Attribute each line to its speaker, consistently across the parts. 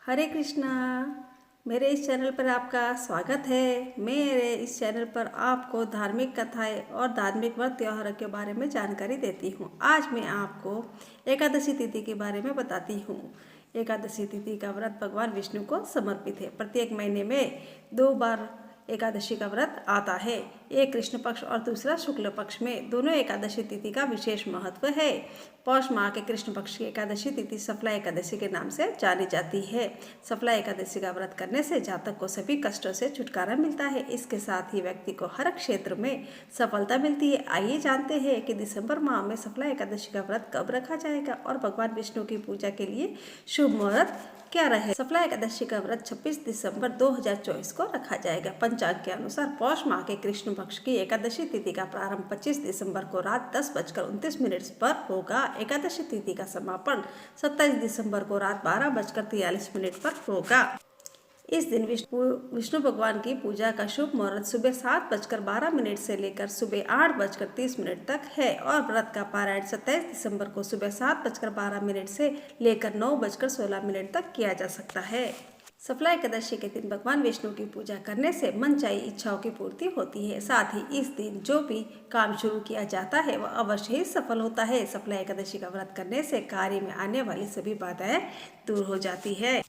Speaker 1: हरे कृष्णा। मेरे इस चैनल पर आपका स्वागत है। मेरे इस चैनल पर आपको धार्मिक कथाएं और धार्मिक व्रत त्योहारों के बारे में जानकारी देती हूँ। आज मैं आपको एकादशी तिथि के बारे में बताती हूँ। एकादशी तिथि का व्रत भगवान विष्णु को समर्पित है। प्रत्येक महीने में 2 बार एकादशी का व्रत आता है। एक कृष्ण पक्ष और दूसरा शुक्ल पक्ष में। दोनों एकादशी तिथि का विशेष महत्व है। पौष माह के कृष्ण पक्ष की एकादशी तिथि सफला एकादशी के नाम से जानी जाती है। सफला एकादशी का व्रत करने से जातक को सभी कष्टों से छुटकारा मिलता है। इसके साथ ही व्यक्ति को हर क्षेत्र में सफलता मिलती है। आइए जानते हैं कि दिसंबर माह में सफला एकादशी का व्रत कब रखा जाएगा और भगवान विष्णु की पूजा के लिए शुभ मुहूर्त क्या रहे। सफला एकादशी का व्रत 26 दिसंबर 2024 को रखा जाएगा। पंचांग के अनुसार पौष माह के कृष्ण पक्ष की एकादशी तिथि का प्रारंभ 25 दिसंबर को रात 10:29 पर होगा। एकादशी तिथि का समापन 27 दिसंबर को रात 12:43 पर होगा। इस दिन विष्णु भगवान की पूजा का शुभ मुहूर्त सुबह 7:12 से लेकर सुबह 8:30 तक है और व्रत का पारायण 27 दिसंबर को सुबह 7:12 से लेकर 9:16 तक किया जा सकता है। सफला एकादशी के दिन भगवान विष्णु की पूजा करने से मनचाही इच्छाओं की पूर्ति होती है। साथ ही इस दिन जो भी काम शुरू किया जाता है वह अवश्य ही सफल होता है। सफला एकादशी का व्रत करने से कार्य में आने वाली सभी बाधाएं दूर हो जाती है।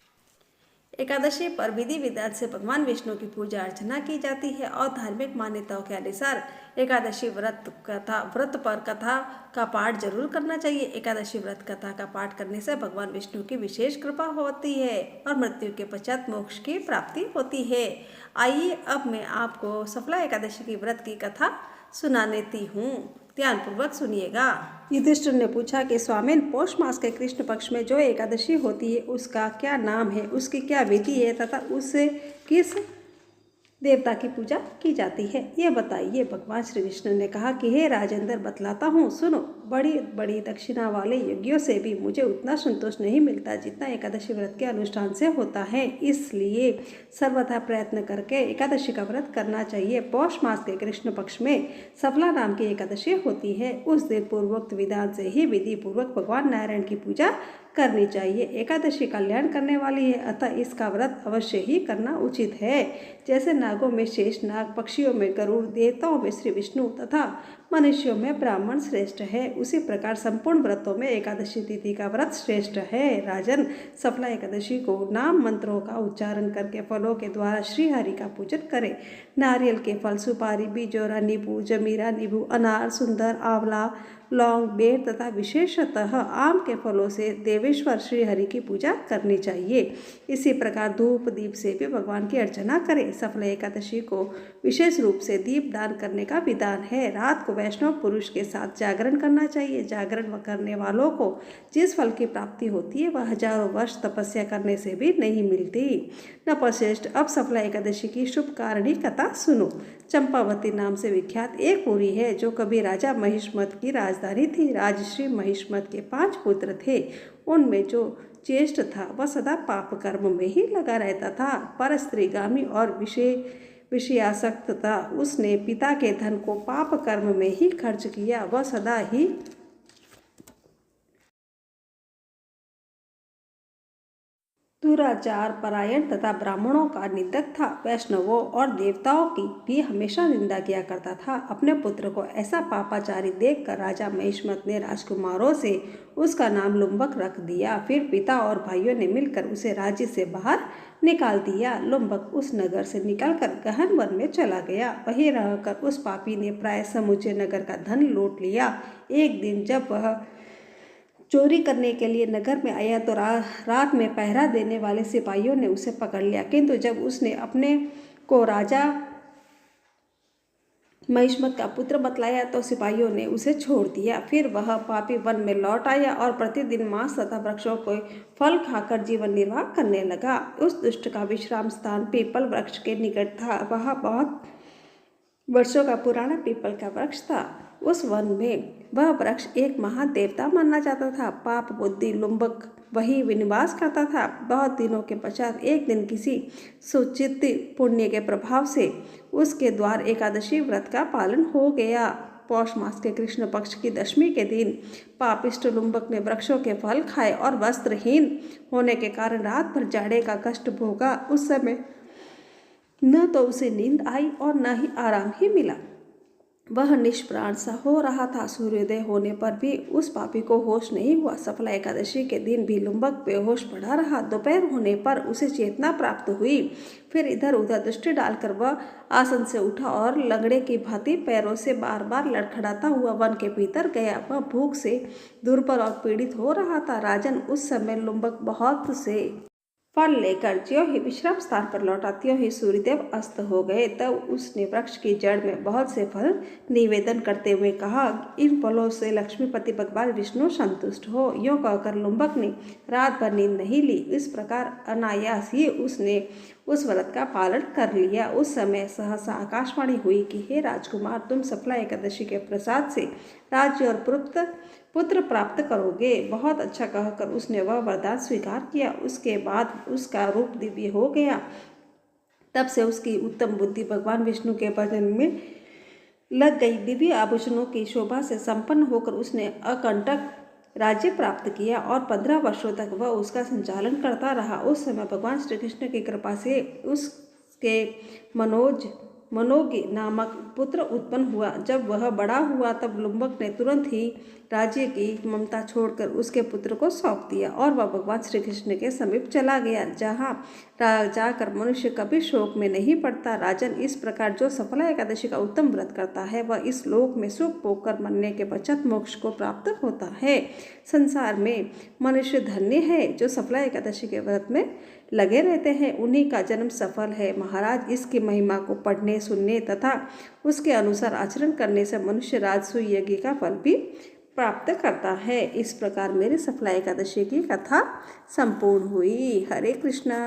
Speaker 1: एकादशी पर विधि विधान से भगवान विष्णु की पूजा अर्चना की जाती है और धार्मिक मान्यताओं के अनुसार एकादशी व्रत पर कथा का पाठ जरूर करना चाहिए। एकादशी व्रत कथा का पाठ करने से भगवान विष्णु की विशेष कृपा होती है और मृत्यु के पश्चात मोक्ष की प्राप्ति होती है। आइए अब मैं आपको सफला एकादशी की व्रत की कथा सुना देती हूँ। ध्यानपूर्वक सुनिएगा। युधिष्ठिर ने पूछा कि स्वामिन, पौष मास के कृष्ण पक्ष में जो एकादशी होती है उसका क्या नाम है, उसकी क्या विधि है तथा उससे किस देवता की पूजा की जाती है, ये बताइए। भगवान श्री विष्णु ने कहा कि हे राजेंद्र, बतलाता हूँ, सुनो। बड़ी बड़ी दक्षिणा वाले यज्ञों से भी मुझे उतना संतोष नहीं मिलता जितना एकादशी व्रत के अनुष्ठान से होता है। इसलिए सर्वथा प्रयत्न करके एकादशी का व्रत करना चाहिए। पौष मास के कृष्ण पक्ष में सफला नाम की एकादशी होती है। उस दिन पूर्वोक्त विधान से ही विधि पूर्वक भगवान नारायण की पूजा करनी चाहिए। एकादशी कल्याण करने वाली है, अतः इसका व्रत अवश्य ही करना उचित है। जैसे नागों में शेष नाग, पक्षियों में गरुड़, देवताओं में श्री विष्णु तथा मनुष्यों में ब्राह्मण श्रेष्ठ है, उसी प्रकार संपूर्ण व्रतों में एकादशी तिथि का व्रत श्रेष्ठ है। राजन, सफला एकादशी को नाम मंत्रों का उच्चारण करके फलों के द्वारा श्री हरि का पूजन करें। नारियल के फल, सुपारी, बिजोरा, नींबू, जमीरा, नींबू, अनार, सुंदर, आंवला, लौंग, बेर तथा विशेषतः आम के फलों से देवेश्वर श्री हरि की पूजा करनी चाहिए। इसी प्रकार धूप दीप से भी भगवान की अर्चना करें। सफला एकादशी को विशेष रूप से दीप दान करने का विधान है। रात को वैष्णव पुरुष के साथ जागरण करना चाहिए। जागरण करने वालों को जिस फल की प्राप्ति होती है वह हजारों वर्ष तपस्या करने से भी नहीं मिलती। नपश्रेष्ठ, अब सफला एकादशी की शुभ कारणी कथा सुनो। चंपावती नाम से विख्यात एक पुरी है जो कभी राजा महिष्मत की राजधानी थी। राजश्री महिष्मत के 5 पुत्र थे। उनमें जो ज्येष्ठ था वह सदा पाप कर्म में ही लगा रहता था। पर स्त्रीगामी और विषयासक्त था। उसने पिता के धन को पाप कर्म में ही खर्च किया। वह सदा ही दुराचार परायण तथा ब्राह्मणों का निंदक था। वैष्णवों और देवताओं की भी हमेशा निंदा किया करता था। अपने पुत्र को ऐसा पापाचारी देखकर राजा महिष्मत ने राजकुमारों से उसका नाम लुम्बक रख दिया। फिर पिता और भाइयों ने मिलकर उसे राज्य से बाहर निकाल दिया। लुम्बक उस नगर से निकलकर गहन वन में चला गया। वहीं रहकर उस पापी ने प्राय समूचे नगर का धन लूट लिया। एक दिन जब वह चोरी करने के लिए नगर में आया तो रात में पहरा देने वाले सिपाहियों ने उसे पकड़ लिया, किंतु जब उसने अपने को राजा महिष्मत का पुत्र बतलाया तो सिपाहियों ने उसे छोड़ दिया। फिर वह पापी वन में लौट आया और प्रतिदिन मांस तथा वृक्षों को फल खाकर जीवन निर्वाह करने लगा। उस दुष्ट का विश्राम स्थान पीपल वृक्ष के निकट था। वह बहुत वर्षों का पुराना पीपल का वृक्ष था। उस वन में वह वृक्ष एक महादेवता माना जाता था। पाप बुद्धि लुम्बक वही निवास करता था। बहुत दिनों के पश्चात एक दिन किसी सुचित पुण्य के प्रभाव से उसके द्वार एकादशी व्रत का पालन हो गया। पौष मास के कृष्ण पक्ष की दशमी के दिन पापिष्ट लुम्बक ने वृक्षों के फल खाए और वस्त्रहीन होने के कारण रात भर जाड़े का कष्ट भोगा। उस समय न तो उसे नींद आई और न ही आराम ही मिला। वह निष्प्राण सा हो रहा था। सूर्योदय होने पर भी उस पापी को होश नहीं हुआ। सफला एकादशी के दिन भी लुम्बक बेहोश पड़ा रहा। दोपहर होने पर उसे चेतना प्राप्त हुई। फिर इधर उधर दृष्टि डालकर वह आसन से उठा और लंगड़े की भांति पैरों से बार बार लड़खड़ाता हुआ वन के भीतर गया। वह भूख से दुर्बल और पीड़ित हो रहा था। राजन, उस समय लुम्बक बहुत से फल लेकर ज्यों ही विश्राम स्थान पर लौटा त्यों ही सूर्यदेव अस्त हो गए। तब उसने वृक्ष की जड़ में बहुत से फल निवेदन करते हुए कहा, इन फलों से लक्ष्मीपति भगवान विष्णु संतुष्ट हो। यों कहकर लुम्बक ने रात भर नींद नहीं ली। इस प्रकार अनायास ही उसने उस व्रत का पालन कर लिया। उस समय सहसा आकाशवाणी हुई कि हे राजकुमार, तुम सफला एकादशी के प्रसाद से राज्य और पुत्र प्राप्त करोगे। बहुत अच्छा कहकर उसने वह वरदान स्वीकार किया। उसके बाद उसका रूप दिव्य हो गया। तब से उसकी उत्तम बुद्धि भगवान विष्णु के भजन में लग गई। दिव्य आभूषणों की शोभा से संपन्न होकर उसने अकंटक राज्य प्राप्त किया और 15 वर्षों तक वह उसका संचालन करता रहा। उस समय भगवान श्री कृष्ण की कृपा से उसके मनोज नामक पुत्र उत्पन्न हुआ। जब वह बड़ा हुआ तब लुम्बक ने तुरंत ही राज्य की ममता छोड़कर उसके पुत्र को सौंप दिया और वह भगवान श्री कृष्ण के समीप चला गया, जहाँ जाकर मनुष्य कभी शोक में नहीं पड़ता। राजन, इस प्रकार जो सफला एकादशी का उत्तम व्रत करता है वह इस लोक में सुख भोगकर मरने के पश्चात मोक्ष को प्राप्त होता है। संसार में मनुष्य धन्य है जो सफला एकादशी के व्रत में लगे रहते हैं, उन्हीं का जन्म सफल है। महाराज, इसकी महिमा को पढ़ने, सुनने तथा उसके अनुसार आचरण करने से मनुष्य राजसूय यज्ञ का फल भी प्राप्त करता है। इस प्रकार मेरी सफला एकादशी की कथा संपूर्ण हुई। हरे कृष्णा।